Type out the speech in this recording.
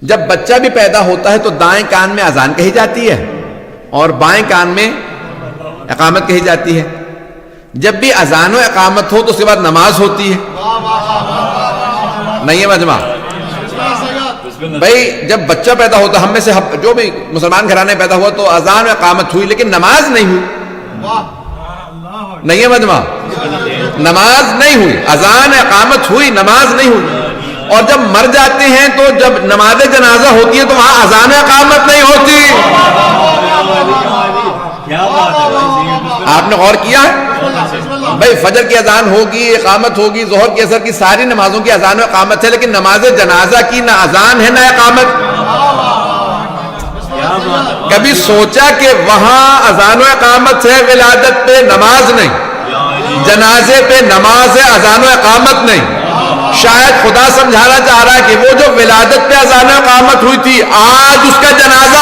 جب بچہ بھی پیدا ہوتا ہے تو دائیں کان میں اذان کہی جاتی ہے اور بائیں کان میں اقامت کہی جاتی ہے. جب بھی اذان و اقامت ہو تو اس کے بعد نماز ہوتی ہے. نہیں ہے مجمع بھائی؟ جب بچہ پیدا ہوتا ہم میں سے جو بھی مسلمان گھرانے پیدا ہوا تو اذان و اقامت ہوئی لیکن نماز نہیں ہوئی. نہیں ہے مجمع؟ نماز نہیں ہوئی. اذان اقامت ہوئی، نماز نہیں ہوئی. اور جب مر جاتے ہیں تو جب نماز جنازہ ہوتی ہے تو وہاں اذان اقامت نہیں ہوتی. آپ نے غور کیا ہے بھائی؟ فجر کی اذان ہوگی، اقامت ہوگی، ظہر کی، عصر کی، ساری نمازوں کی اذان و اقامت ہے لیکن نماز جنازہ کی نہ اذان ہے نہ اقامت. کبھی سوچا کہ وہاں اذان و اقامت ہے، ولادت پہ نماز نہیں، جنازے پہ نماز ہے، اذان و اقامت نہیں. شاید خدا سمجھانا چاہ رہا ہے کہ وہ جو ولادت پہ اذان و اقامت ہوئی تھی آج اس کا جنازہ